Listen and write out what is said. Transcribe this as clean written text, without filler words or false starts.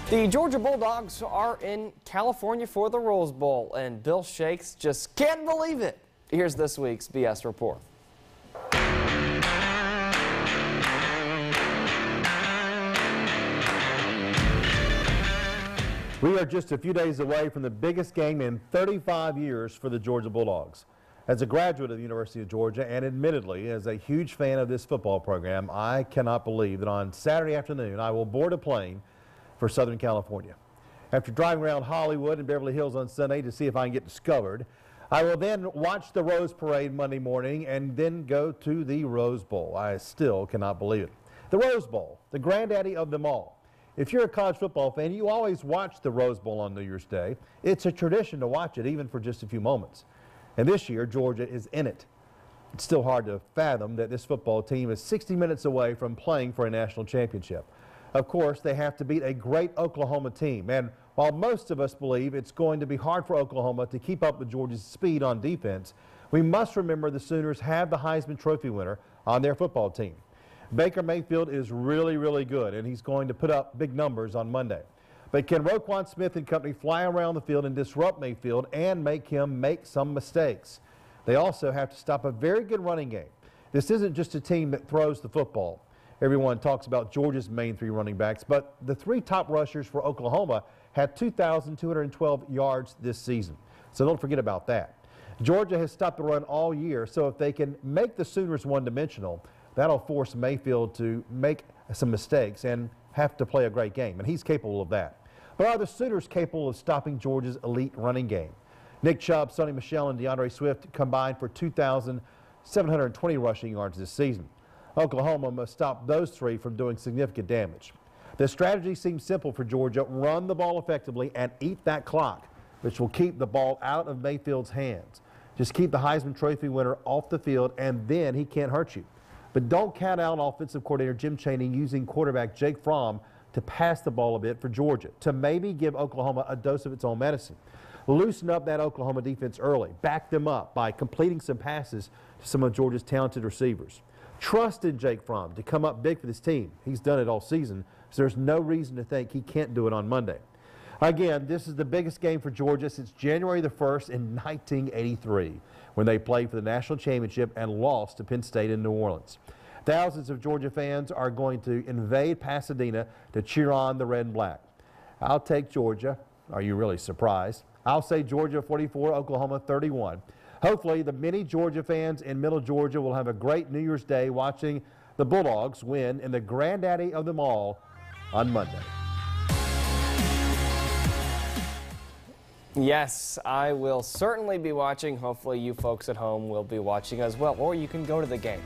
The Georgia Bulldogs are in California for the Rose Bowl, and Bill Shanks just can't believe it. Here's this week's BS Report. We are just a few days away from the biggest game in 35 years for the Georgia Bulldogs. As a graduate of the University of Georgia and admittedly as a huge fan of this football program, I cannot believe that on Saturday afternoon I will board a plane for Southern California. After driving around Hollywood and Beverly Hills on Sunday to see if I can get discovered, I will then watch the Rose Parade Monday morning and then go to the Rose Bowl. I still cannot believe it. The Rose Bowl, the granddaddy of them all. If you're a college football fan, you always watch the Rose Bowl on New Year's Day. It's a tradition to watch it, even for just a few moments. And this year, Georgia is in it. It's still hard to fathom that this football team is 60 minutes away from playing for a national championship. Of course, they have to beat a great Oklahoma team. And while most of us believe it's going to be hard for Oklahoma to keep up with Georgia's speed on defense, we must remember the Sooners have the Heisman Trophy winner on their football team. Baker Mayfield is really good, and he's going to put up big numbers on Monday. But can Roquan Smith and company fly around the field and disrupt Mayfield and make him make some mistakes? They also have to stop a very good running game. This isn't just a team that throws the football. Everyone talks about Georgia's main three running backs, but the three top rushers for Oklahoma had 2,212 yards this season. So don't forget about that. Georgia has stopped the run all year, so if they can make the Sooners one-dimensional, that'll force Mayfield to make some mistakes and have to play a great game, and he's capable of that. But are the Sooners capable of stopping Georgia's elite running game? Nick Chubb, Sonny Michel, and DeAndre Swift combined for 2,720 rushing yards this season. Oklahoma must stop those three from doing significant damage. The strategy seems simple for Georgia: run the ball effectively and eat that clock, which will keep the ball out of Mayfield's hands. Just keep the Heisman Trophy winner off the field, and then he can't hurt you. But don't count out offensive coordinator Jim Chaney using quarterback Jake Fromm to pass the ball a bit for Georgia, to maybe give Oklahoma a dose of its own medicine. Loosen up that Oklahoma defense early. Back them up by completing some passes to some of Georgia's talented receivers. Trust in Jake Fromm to come up big for this team. He's done it all season, so there's no reason to think he can't do it on Monday. Again, this is the biggest game for Georgia since January the 1st in 1983, when they played for the national championship and lost to Penn State in New Orleans. Thousands of Georgia fans are going to invade Pasadena to cheer on the red and black. I'll take Georgia. Are you really surprised? I'll say Georgia 44, Oklahoma 31. Hopefully, the many Georgia fans in Middle Georgia will have a great New Year's Day watching the Bulldogs win in the granddaddy of them all on Monday. Yes, I will certainly be watching. Hopefully you folks at home will be watching as well, or you can go to the game.